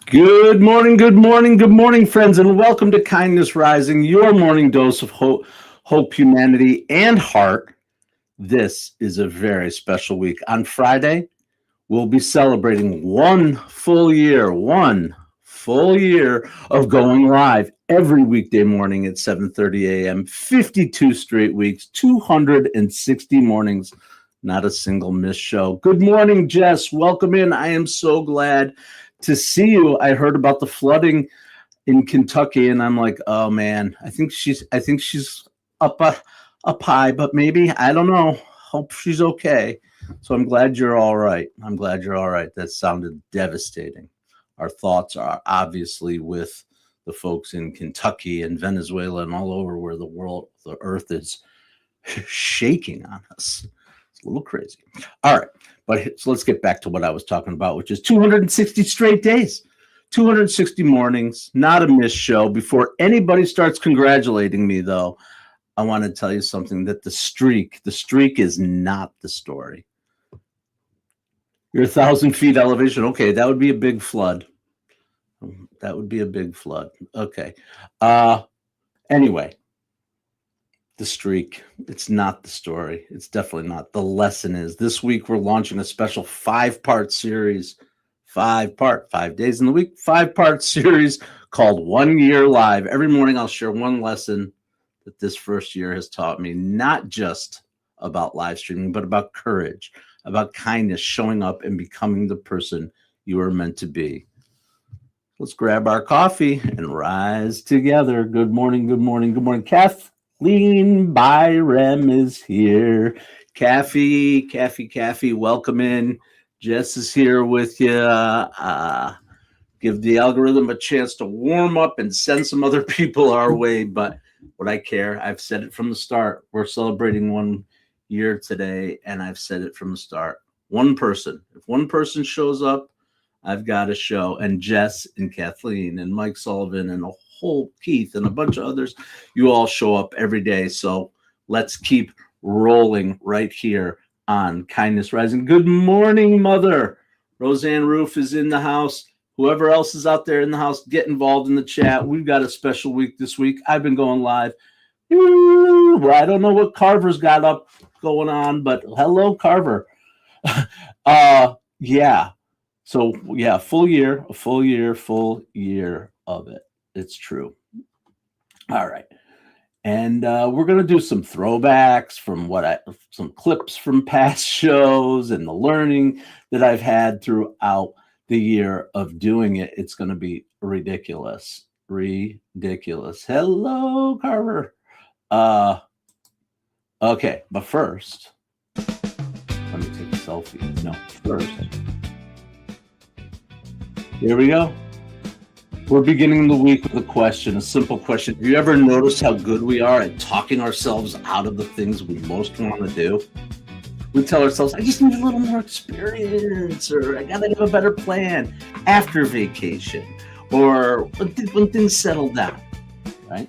Good morning, friends, and welcome to Kindness Rising, your morning dose of hope, humanity, and heart. This is a very special week. On Friday, we'll be celebrating one full year of going live every weekday morning at 7:30 a.m., 52 straight weeks, 260 mornings, not a single missed show. Good morning, Jess. Welcome in. I am so glad to see you. I heard about the flooding in Kentucky, and I'm like, oh man, I think she's up high, but maybe I don't know. Hope she's okay. So I'm glad you're all right. That sounded devastating. Our thoughts are obviously with the folks in Kentucky and Venezuela and all over where the earth is shaking on us. It's a little crazy. All right. So let's get back to what I was talking about, which is 260 straight days, 260 mornings, not a missed show. Before anybody starts congratulating me, though, I want to tell you something, that the streak is not the story. Your 1,000 feet elevation. Okay, that would be a big flood. Okay. Anyway. The streak. It's not the story. It's definitely not. The lesson is this week we're launching a special 5-part series, 5 days in the week, 5-part series called 1 Year Live. Every morning I'll share one lesson that this first year has taught me, not just about live streaming, but about courage, about kindness, showing up and becoming the person you are meant to be. Let's grab our coffee and rise together. Good morning. Kathleen Byram is here. Kathy, welcome in. Jess is here with you. Give the algorithm a chance to warm up and send some other people our way. But what I care, I've said it from the start. We're celebrating 1 year today, and I've said it from the start. One person. If one person shows up, I've got a show. And Jess and Kathleen and Mike Sullivan and a whole Keith and a bunch of others, you all show up every day. So let's keep rolling right here on Kindness Rising. Good morning, Mother. Roseanne Roof is in the house. Whoever else is out there in the house, get involved in the chat. We've got a special week this week. I've been going live. Well, I don't know what Carver's got up going on, but hello, Carver. Yeah. So yeah, full year of it. It's true. All right. And we're going to do some throwbacks from some clips from past shows and the learning that I've had throughout the year of doing it. It's going to be ridiculous. Hello, Carver. Okay. But first, let me take a selfie. No, first. Here we go. We're beginning the week with a question, a simple question. Have you ever noticed how good we are at talking ourselves out of the things we most want to do? We tell ourselves, I just need a little more experience, or I got to have a better plan after vacation, or when things settle down, right?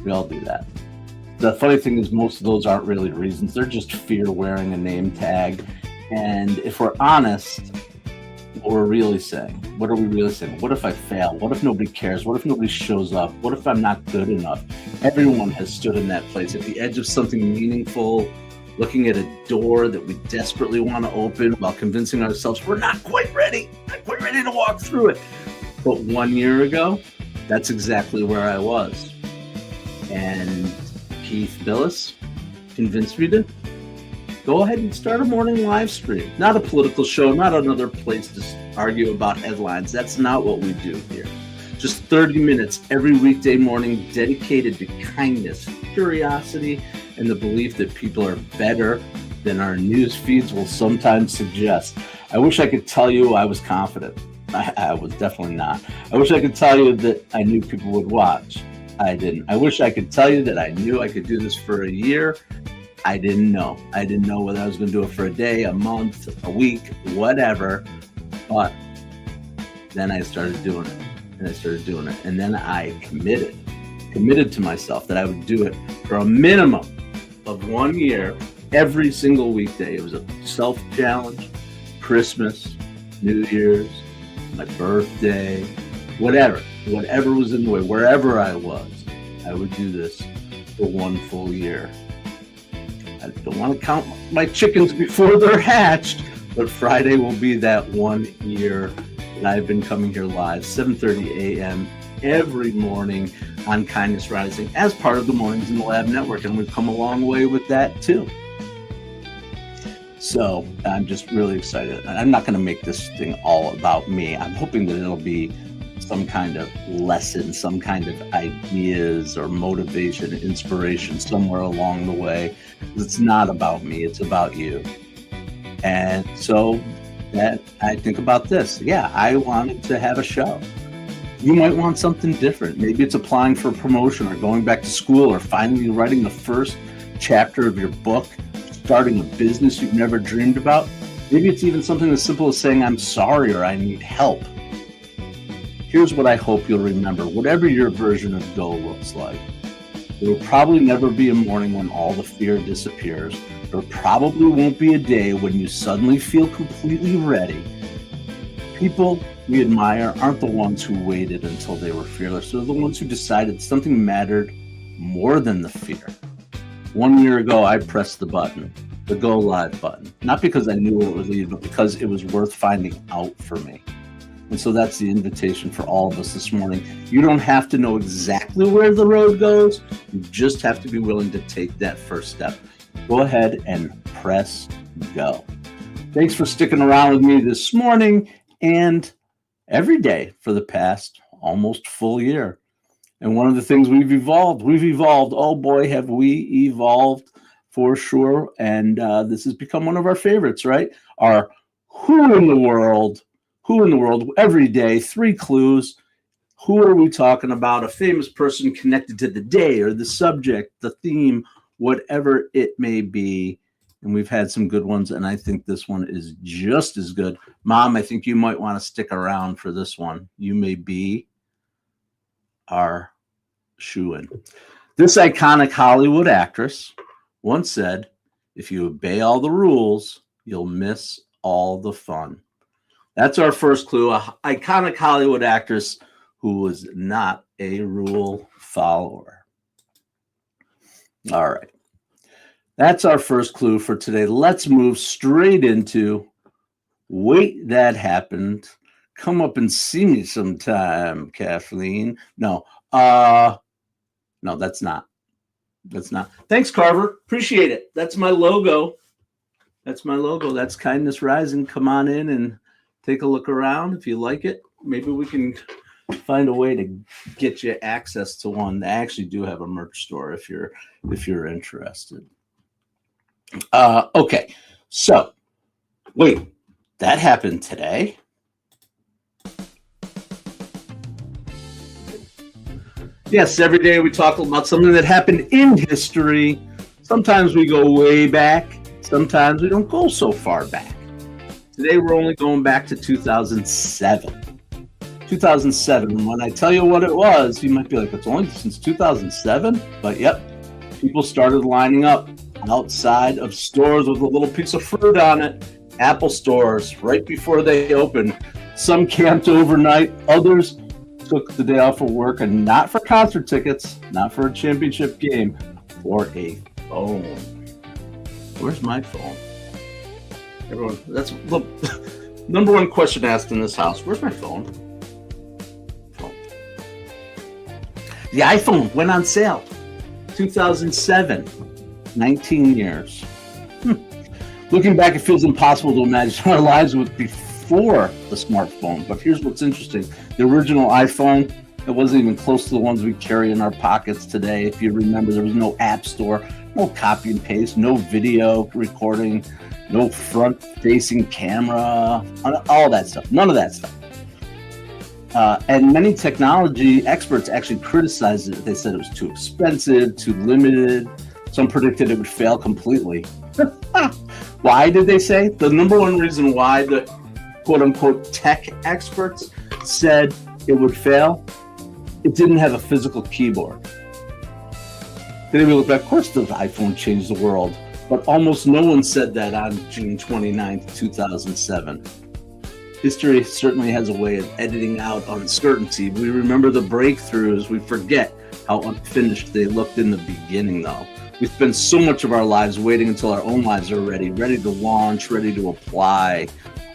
We all do that. The funny thing is most of those aren't really reasons. They're just fear wearing a name tag. And if we're honest, what are we really saying? What if I fail? What if nobody cares? What if nobody shows up? What if I'm not good enough? Everyone has stood in that place at the edge of something meaningful, looking at a door that we desperately want to open while convincing ourselves we're not quite ready to walk through it. But 1 year ago, that's exactly where I was. And Keith Billis convinced me to go ahead and start a morning live stream. Not a political show, not another place to argue about headlines. That's not what we do here. Just 30 minutes every weekday morning dedicated to kindness, curiosity, and the belief that people are better than our news feeds will sometimes suggest. I wish I could tell you I was confident. I was definitely not. I wish I could tell you that I knew people would watch. I didn't. I wish I could tell you that I knew I could do this for a year. I didn't know. I didn't know whether I was going to do it for a day, a month, a week, whatever. But then I started doing it. And then I committed to myself that I would do it for a minimum of 1 year, every single weekday. It was a self-challenge, Christmas, New Year's, my birthday, whatever was in the way, wherever I was, I would do this for 1 full year. I don't want to count my chickens before they're hatched, but Friday will be that 1 year that I've been coming here live, 7:30 a.m. every morning on Kindness Rising as part of the Mornings in the Lab Network, and we've come a long way with that too. So I'm just really excited. I'm not going to make this thing all about me. I'm hoping that it'll be some kind of lesson, some kind of ideas or motivation, inspiration somewhere along the way. It's not about me, it's about you. And so that I think about this. Yeah, I wanted to have a show. You might want something different. Maybe it's applying for a promotion or going back to school or finally writing the first chapter of your book, starting a business you've never dreamed about. Maybe it's even something as simple as saying, I'm sorry or I need help. Here's what I hope you'll remember. Whatever your version of go looks like, there will probably never be a morning when all the fear disappears. There probably won't be a day when you suddenly feel completely ready. People we admire aren't the ones who waited until they were fearless. They're the ones who decided something mattered more than the fear. 1 year ago, I pressed the button, the go live button, not because I knew it would lead, but because it was worth finding out for me. And so that's the invitation for all of us this morning. You don't have to know exactly where the road goes. You just have to be willing to take that first step. Go ahead and press go. Thanks for sticking around with me this morning and every day for the past almost full year. And one of the things we've evolved. Oh boy, have we evolved for sure. And this has become one of our favorites, right? Our who in the world, every day, 3 clues. Who are we talking about? A famous person connected to the day or the subject, the theme, whatever it may be. And we've had some good ones, and I think this one is just as good. Mom, I think you might want to stick around for this one. You may be our shoo-in. This iconic Hollywood actress once said, if you obey all the rules, you'll miss all the fun. That's our first clue, an iconic Hollywood actress who was not a rule follower. All right. That's our first clue for today. Let's move straight into wait, that happened. Come up and see me sometime, Kathleen. No, that's not. Thanks, Carver. Appreciate it. That's my logo. That's Kindness Rising. Come on in and take a look around if you like it. Maybe we can find a way to get you access to one. They actually do have a merch store if you're interested. Okay, so wait, that happened today? Yes, every day we talk about something that happened in history. Sometimes we go way back. Sometimes we don't go so far back. Today we're only going back to 2007. 2007. When I tell you what it was, you might be like, it's only since 2007? But yep, people started lining up outside of stores with a little piece of fruit on it. Apple stores, right before they opened. Some camped overnight. Others took the day off of work, and not for concert tickets, not for a championship game, for a phone. Where's my phone? Everyone, that's the number one question asked in this house. Where's my phone? The iPhone went on sale 2007, 19 years. Looking back, it feels impossible to imagine our lives would be before the smartphone. But here's what's interesting. The original iPhone, it wasn't even close to the ones we carry in our pockets today. If you remember, there was no app store, no copy and paste, no video recording, no front-facing camera, all that stuff. None of that stuff. And many technology experts actually criticized it. They said it was too expensive, too limited. Some predicted it would fail completely. Why did they say? The number one reason why the quote-unquote tech experts said it would fail, it didn't have a physical keyboard. Then we look back, of course the iPhone changed the world, but almost no one said that on June 29th, 2007. History certainly has a way of editing out uncertainty. We remember the breakthroughs. We forget how unfinished they looked in the beginning, though. We spend so much of our lives waiting until our own lives are ready to launch, ready to apply,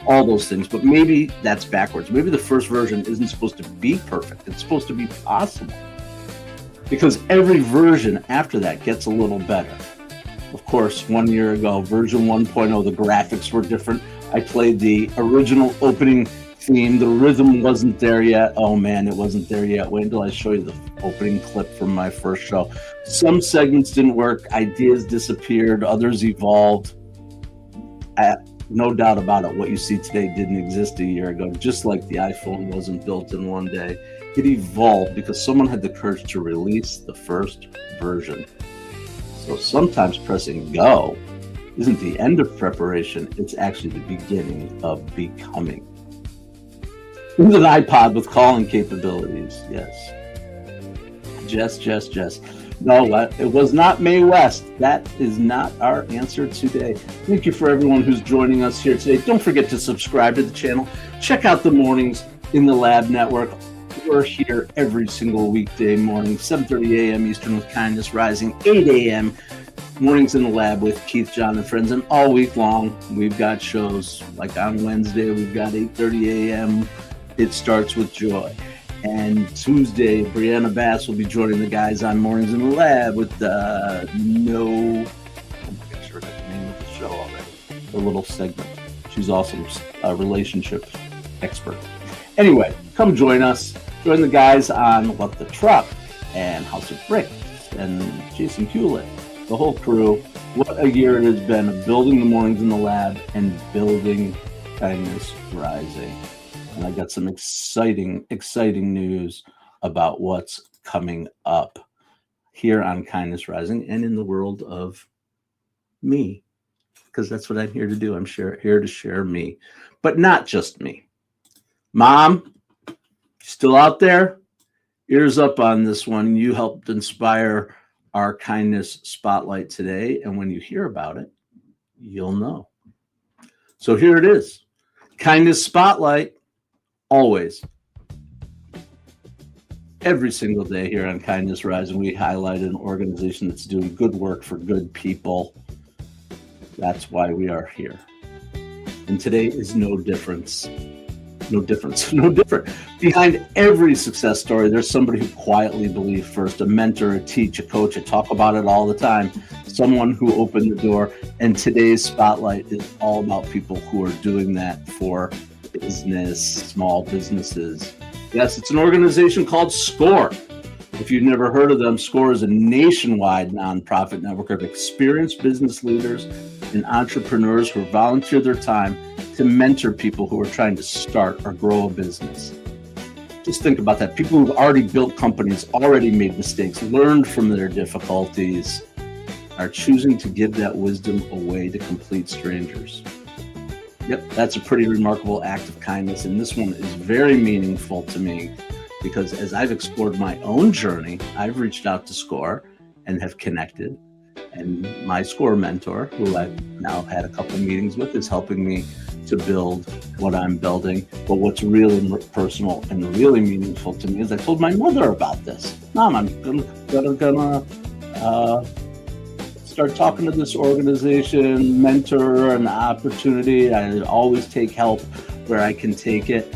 all those things. But maybe that's backwards. Maybe the first version isn't supposed to be perfect. It's supposed to be possible. Because every version after that gets a little better. Of course, 1 year ago, version 1.0, the graphics were different. I played the original opening theme. The rhythm wasn't there yet. Oh man, it wasn't there yet. Wait until I show you the opening clip from my first show. Some segments didn't work. Ideas disappeared. Others evolved. No doubt about it. What you see today didn't exist a year ago. Just like the iPhone wasn't built in one day. It evolved because someone had the courage to release the first version. So sometimes pressing go isn't the end of preparation, it's actually the beginning of becoming. It was an iPod with calling capabilities, yes. Jess. No, it was not Mae West. That is not our answer today. Thank you for everyone who's joining us here today. Don't forget to subscribe to the channel. Check out the Mornings in the Lab Network. We're here every single weekday morning, 7:30 a.m. Eastern with Kindness Rising, 8 a.m. Mornings in the Lab with Keith, John, and friends. And all week long, we've got shows. Like on Wednesday, we've got 8:30 a.m. It Starts with Joy. And Tuesday, Brianna Bass will be joining the guys on Mornings in the Lab with oh my gosh, I forgot the name of the show already. The little segment. She's awesome, a relationship expert. Anyway, come join us. Join the guys on What the Truck and House of Bricks and Jason Hewlett, the whole crew. What a year it has been of building the Mornings in the Lab and building Kindness Rising. And I got some exciting news about what's coming up here on Kindness Rising and in the world of me, because that's what I'm here to do. I'm here to share me, but not just me. Mom, still out there? Ears up on this one. You helped inspire our Kindness Spotlight today, and when you hear about it, you'll know. So here it is. Kindness Spotlight, always. Every single day here on Kindness Rising, we highlight an organization that's doing good work for good people. That's why we are here. And today is no different. Behind every success story, there's somebody who quietly believed first, a mentor, a teacher, a coach. I talk about it all the time. Someone who opened the door. And today's spotlight is all about people who are doing that for business, small businesses. Yes, it's an organization called SCORE. If you've never heard of them, SCORE is a nationwide nonprofit network of experienced business leaders and entrepreneurs who volunteer their time to mentor people who are trying to start or grow a business. Just think about that. People who've already built companies, already made mistakes, learned from their difficulties, are choosing to give that wisdom away to complete strangers. Yep, that's a pretty remarkable act of kindness. And this one is very meaningful to me because as I've explored my own journey, I've reached out to SCORE and have connected. And my SCORE mentor, who I've now had a couple of meetings with, is helping me to build what I'm building. But what's really personal and really meaningful to me is I told my mother about this. Mom, I'm gonna start talking to this organization, mentor, an opportunity. I always take help where I can take it.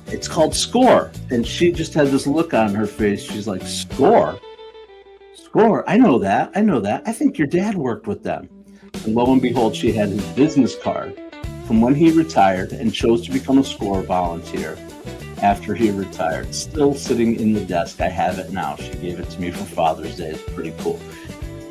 It's called SCORE. And she just had this look on her face. She's like, SCORE? SCORE? I know that. I think your dad worked with them. And lo and behold, she had his business card from when he retired and chose to become a SCORE volunteer after he retired. Still sitting in the desk. I have it now. She gave it to me for Father's Day. It's pretty cool.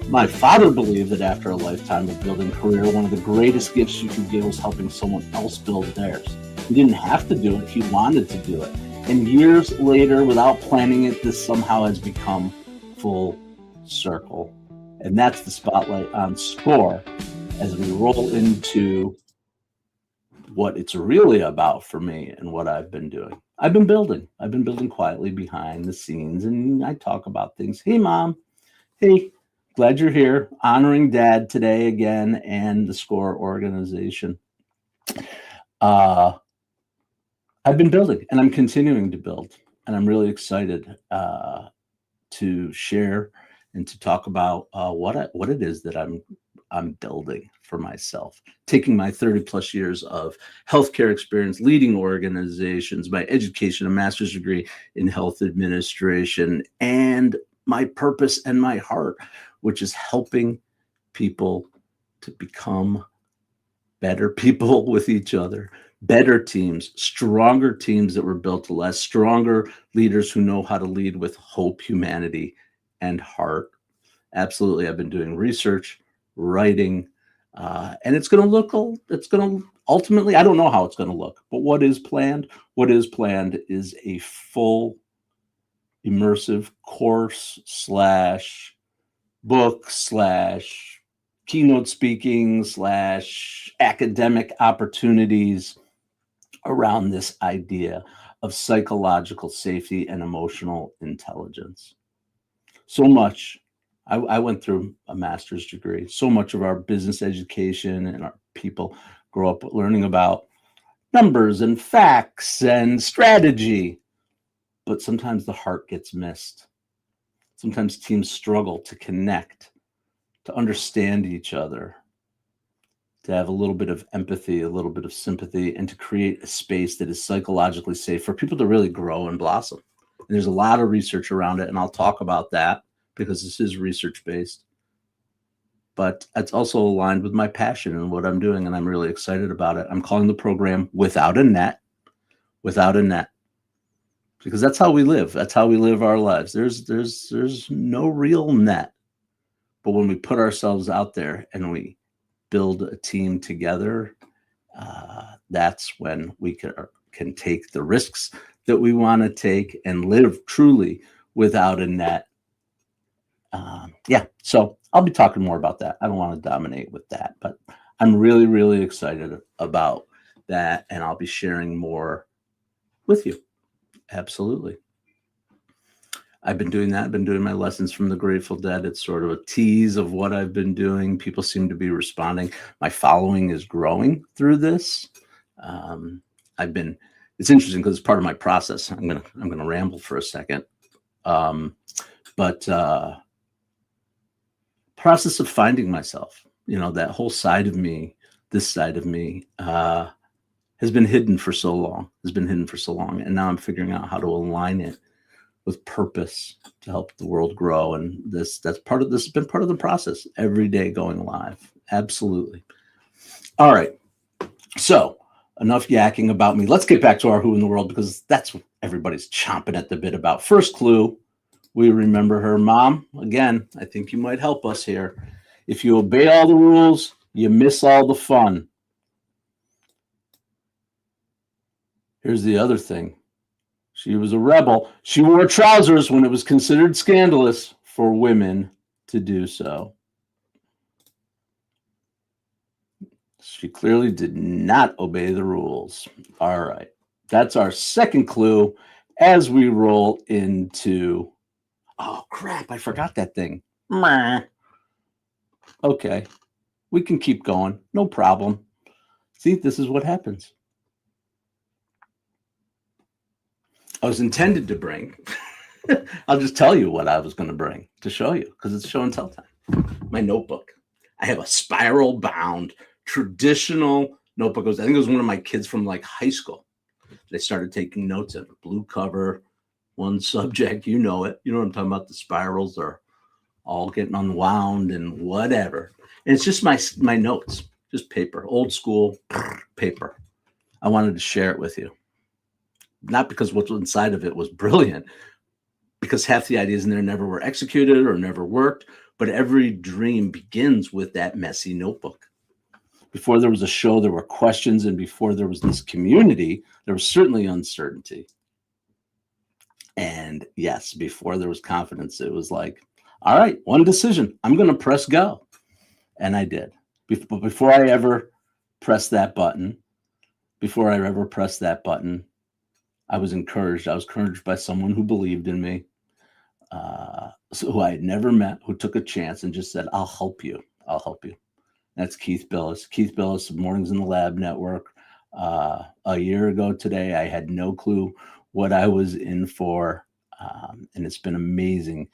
My father believed that after a lifetime of building a career, one of the greatest gifts you could give was helping someone else build theirs. He didn't have to do it. He wanted to do it. And years later, without planning it, this somehow has become full circle. And that's the spotlight on SCORE as we roll into what it's really about for me and what I've been doing. I've been building quietly behind the scenes, and I talk about things. Hey, Mom. Hey, glad you're here. Honoring Dad today again and the SCORE organization. I've been building and I'm continuing to build. And I'm really excited to share and to talk about what it is that I'm building for myself, taking my 30 plus years of healthcare experience, leading organizations, my education, a master's degree in health administration, and my purpose and my heart, which is helping people to become better people with each other, better teams, stronger teams that were built to last, stronger leaders who know how to lead with hope, humanity, and heart. Absolutely. I've been doing research, writing, and it's going to look, it's going to ultimately, I don't know how it's going to look, but what is planned? What is planned is a full immersive course slash book slash keynote speaking slash academic opportunities around this idea of psychological safety and emotional intelligence. So much. I went through a master's degree. So much of our business education and our people grow up learning about numbers and facts and strategy. But sometimes the heart gets missed. Sometimes teams struggle to connect, to understand each other, to have a little bit of empathy, a little bit of sympathy, and to create a space that is psychologically safe for people to really grow and blossom. And there's a lot of research around it, and I'll talk about that because this is research-based. But it's also aligned with my passion and what I'm doing, and I'm really excited about it. I'm calling the program Without a Net, because that's how we live. That's how we live our lives. There's no real net. But when we put ourselves out there and we build a team together, that's when we can take the risks that we want to take and live truly without a net. So I'll be talking more about that. I don't want to dominate with that, but I'm really, really excited about that, and I'll be sharing more with you. Absolutely. I've been doing that. I've been doing my lessons from the Grateful Dead. It's sort of a tease of what I've been doing. People seem to be responding. My following is growing through this. It's interesting because it's part of my process. I'm gonna ramble for a second. Process of finding myself, that whole side of me, this side of me, has been hidden for so long. And now I'm figuring out how to align it with purpose to help the world grow. And this has been part of the process every day going live. Absolutely. All right. So enough yakking about me. Let's get back to our who in the world, because that's what everybody's chomping at the bit about. First clue, we remember her. Mom, again, I think you might help us here. If you obey all the rules, you miss all the fun. Here's the other thing. She was a rebel. She wore trousers when it was considered scandalous for women to do so. She clearly did not obey the rules. All right. That's our second clue as we roll into... Oh, crap. I forgot that thing. Okay. We can keep going. No problem. See, this is what happens. I was intended to bring... I'll just tell you what I was going to bring to show you, because it's show and tell time. My notebook. I have a spiral bound traditional notebook. I think it was one of my kids from like high school. They started taking notes in a blue cover, one subject, you know it. You know what I'm talking about? The spirals are all getting unwound and whatever. And it's just my notes, just paper, old school paper. I wanted to share it with you. Not because what's inside of it was brilliant, because half the ideas in there never were executed or never worked, but every dream begins with that messy notebook. Before there was a show, there were questions, and before there was this community, there was certainly uncertainty. And yes, before there was confidence, it was like, all right, one decision, I'm going to press go. And I did. But before I ever pressed that button, I was encouraged. I was encouraged by someone who believed in me, who I had never met, who took a chance and just said, I'll help you. That's Keith Billis. Keith Billis of Mornings in the Lab Network. A year ago today, I had no clue what I was in for. And it's been amazing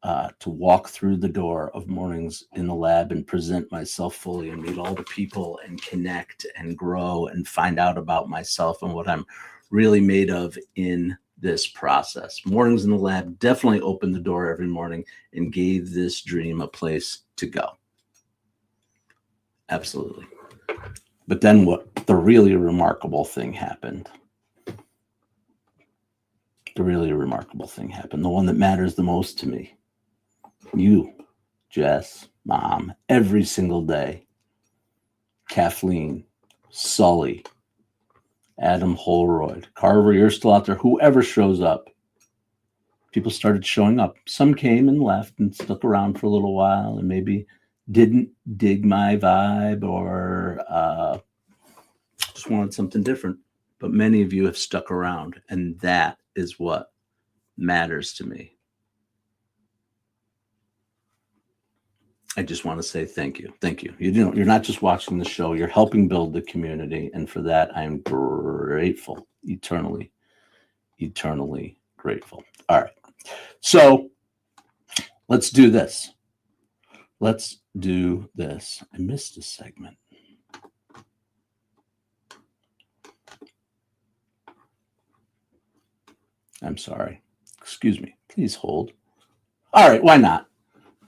to walk through the door of mornings in the lab and present myself fully and meet all the people and connect and grow and find out about myself and what I'm really made of in this process. Mornings in the lab definitely opened the door every morning and gave this dream a place to go. Absolutely. But then the really remarkable thing happened. The really remarkable thing happened. The one that matters the most to me. You, Jess, Mom, every single day. Kathleen, Sully, Adam Holroyd, Carver, you're still out there. Whoever shows up. People started showing up. Some came and left and stuck around for a little while and maybe didn't dig my vibe or just wanted something different. But many of you have stuck around, and that is what matters to me. I just want to say thank you. Thank you. You're not just watching the show, you're helping build the community. And for that, I'm grateful, eternally grateful. All right. So let's do this. I missed a segment. I'm sorry. Excuse me. Please hold. All right. Why not?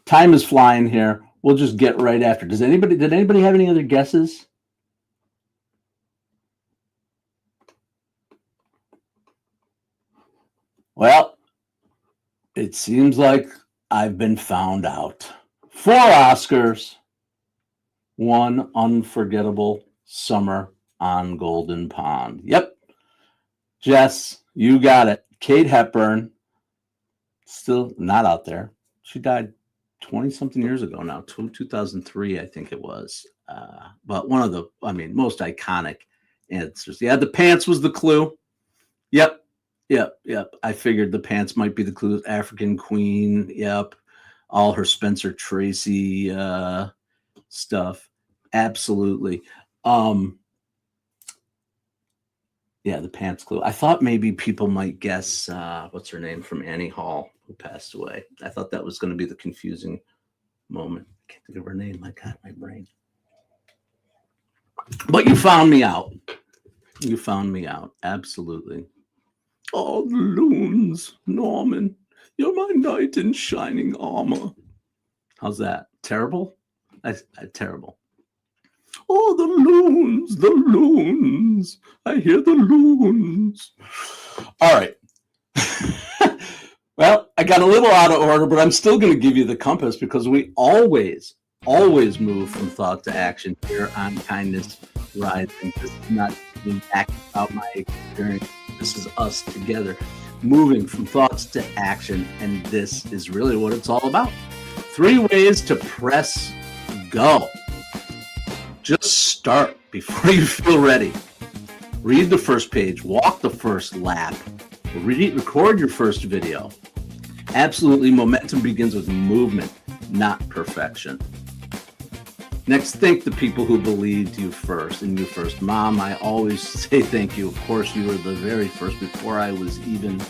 Time is flying here. We'll just get right after. Did anybody have any other guesses? Well, it seems like I've been found out. 4 Oscars, 1 unforgettable summer on Golden Pond. Yep. Jess, you got it. Kate Hepburn, still not out there. She died 20-something years ago now, 2003, I think it was. But one of the, most iconic answers. Yeah, the pants was the clue. Yep. I figured the pants might be the clue. African Queen. Yep. All her Spencer Tracy stuff. Absolutely. Yeah, the pants clue. I thought maybe people might guess what's her name from Annie Hall, who passed away. I thought that was going to be the confusing moment. I can't think of her name. My God, my brain. But you found me out. Absolutely. Oh, the loons, Norman. You're my knight in shining armor. How's that? Terrible? Terrible. Oh, the loons. I hear the loons. All right. Well, I got a little out of order, but I'm still going to give you the compass because we always move from thought to action here on Kindness Rising. This is not being back about my experience. This is us together moving from thoughts to action, and this is really what it's all about. 3 ways to press go. Just start before you feel ready. Read the first page, walk the first lap, record your first video. Absolutely, momentum begins with movement, not perfection. Next, thank the people who believed you first. Mom, I always say thank you. Of course, you were the very first before I was even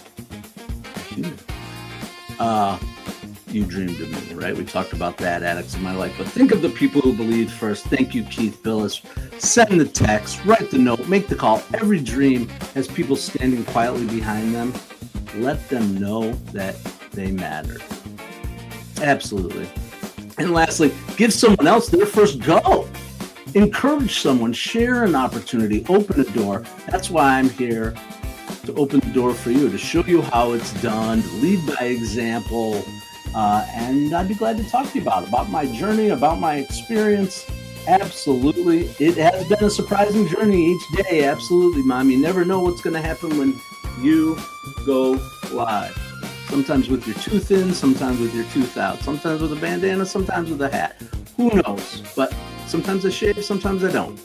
human. You dreamed of me, right? We talked about that, addicts in my life. But think of the people who believed first. Thank you, Keith Billis. Send the text, write the note, make the call. Every dream has people standing quietly behind them. Let them know that they matter. Absolutely. And lastly, give someone else their first go. Encourage someone, share an opportunity, open a door. That's why I'm here, to open the door for you, to show you how it's done, to lead by example. And I'd be glad to talk to you about my journey, about my experience. Absolutely. It has been a surprising journey each day. Absolutely, Mom. You never know what's going to happen when you go live. Sometimes with your tooth in, sometimes with your tooth out, sometimes with a bandana, sometimes with a hat. Who knows? But sometimes I shave, sometimes I don't.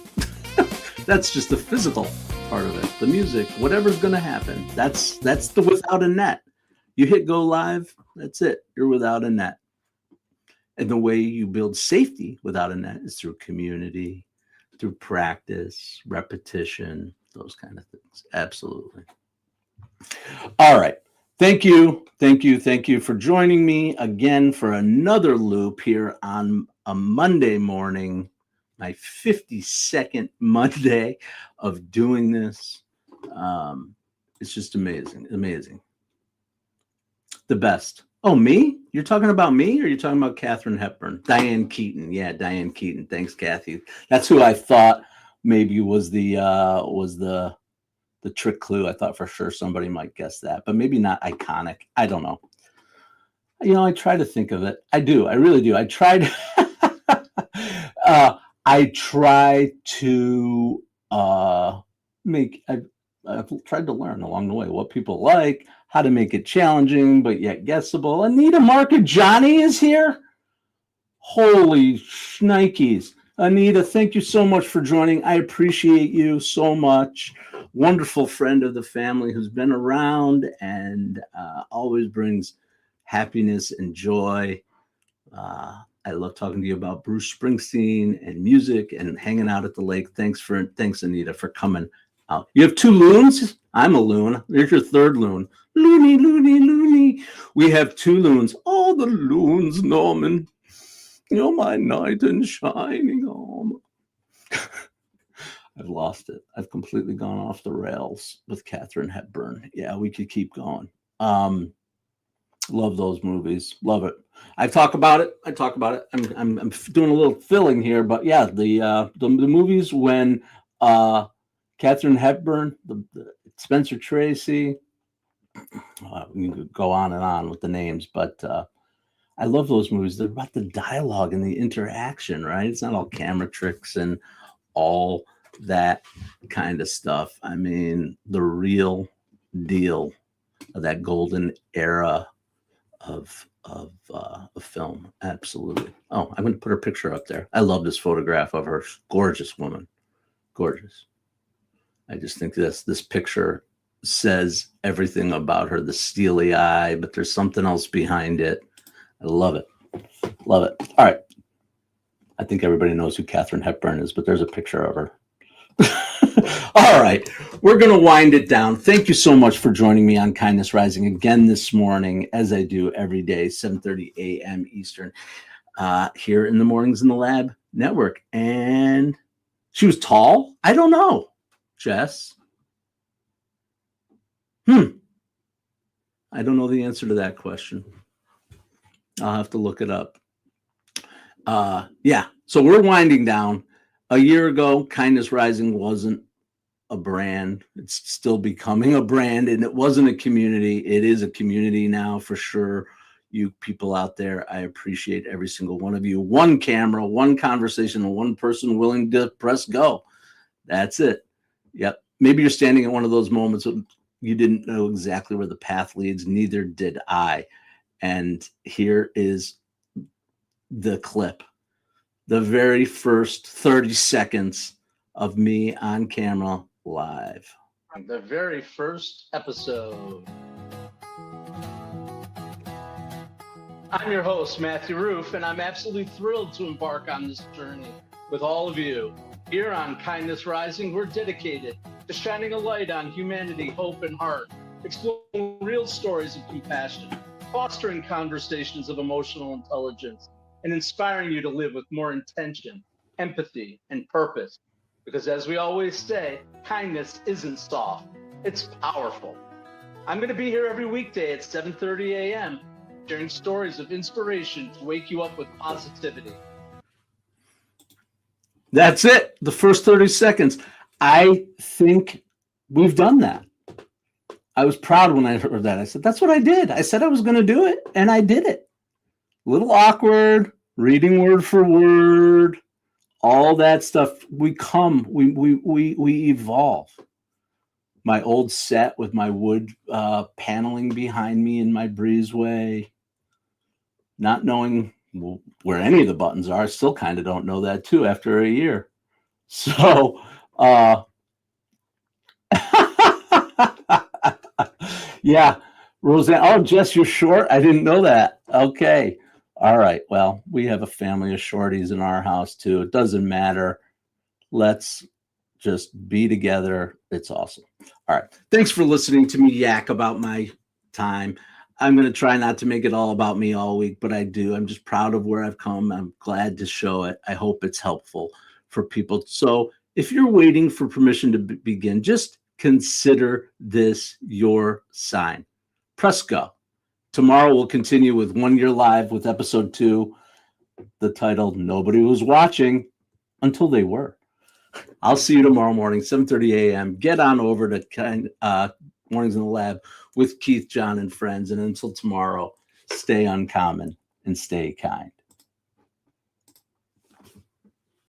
That's just the physical part of it. The music, whatever's going to happen. That's the without a net. You hit go live, that's it. You're without a net. And the way you build safety without a net is through community, through practice, repetition, those kind of things. Absolutely. All right. Thank you. Thank you. Thank you for joining me again for another loop here on a Monday morning, my 52nd Monday of doing this. It's just amazing. Amazing. The best. Oh, me? You're talking about me, or you're talking about Katharine Hepburn? Diane Keaton. Yeah, Diane Keaton. Thanks, Kathy. That's who I thought maybe was the trick clue. I thought for sure somebody might guess that, but maybe not iconic. I don't know. I try to think of it. I do. I really do. I tried. I try to I've tried to learn along the way what people like, how to make it challenging but yet guessable. Anita Marcagiani is here. Holy shnikes. Anita, thank you so much for joining. I appreciate you so much. Wonderful friend of the family who's been around and always brings happiness and joy. I love talking to you about Bruce Springsteen and music and hanging out at the lake. Thanks, Anita, for coming out. You have 2 loons? I'm a loon. There's your 3rd loon. Loony, loony, loony. We have 2 loons. Oh, the loons, Norman. You're my knight in shining armor. I've lost it. I've completely gone off the rails with Katharine Hepburn. Yeah, we could keep going. Love those movies. Love it. I talk about it. I'm doing a little filling here, but yeah, the movies when Katharine Hepburn, the Spencer Tracy, we could go on and on with the names, but I love those movies. They're about the dialogue and the interaction, right? It's not all camera tricks and all that kind of stuff. I mean, the real deal of that golden era of film. Absolutely. Oh, I'm going to put her picture up there. I love this photograph of her. Gorgeous woman. Gorgeous. I just think this picture says everything about her. The steely eye, but there's something else behind it. I love it. Love it. All right. I think everybody knows who Katharine Hepburn is, but there's a picture of her. All right, we're going to wind it down. Thank you so much for joining me on Kindness Rising again this morning, as I do every day, 7:30 a.m. Eastern, here in the Mornings in the Lab Network. And she was tall? I don't know, Jess. I don't know the answer to that question. I'll have to look it up. Yeah, so we're winding down. A year ago, Kindness Rising wasn't a brand. It's still becoming a brand, and it wasn't a community. It is a community now for sure. You people out there, I appreciate every single one of you. 1 camera, 1 conversation, and 1 person willing to press go. That's it. Yep. Maybe you're standing at one of those moments of you didn't know exactly where the path leads. Neither did I. And here is the clip. The very first 30 seconds of me on camera live. The very first episode. I'm your host, Matthew Roof, and I'm absolutely thrilled to embark on this journey with all of you. Here on Kindness Rising, we're dedicated to shining a light on humanity, hope, and heart, exploring real stories of compassion, fostering conversations of emotional intelligence, and inspiring you to live with more intention, empathy, and purpose. Because as we always say, kindness isn't soft, it's powerful. I'm going to be here every weekday at 7:30 a.m., sharing stories of inspiration to wake you up with positivity. That's it. The first 30 seconds. I think we've done that. I was proud when I heard that. I said, that's what I did. I said I was going to do it, and I did it. A little awkward, reading word for word, all that stuff. We evolve. My old set with my wood paneling behind me in my breezeway, not knowing where any of the buttons are. I still kind of don't know that too after a year. So, yeah, Roseanne. Oh, Jess, you're short? I didn't know that. Okay. All right. Well, we have a family of shorties in our house too. It doesn't matter. Let's just be together. It's awesome. All right. Thanks for listening to me yak about my time. I'm going to try not to make it all about me all week, but I do. I'm just proud of where I've come. I'm glad to show it. I hope it's helpful for people. So if you're waiting for permission to begin, just consider this your sign. Press go. Tomorrow we'll continue with 1 Year Live with episode 2, the title Nobody Was Watching Until They Were. I'll see you tomorrow morning, 7:30 a.m. Get on over to Mornings in the Lab with Keith, John, and friends. And until tomorrow, stay uncommon and stay kind.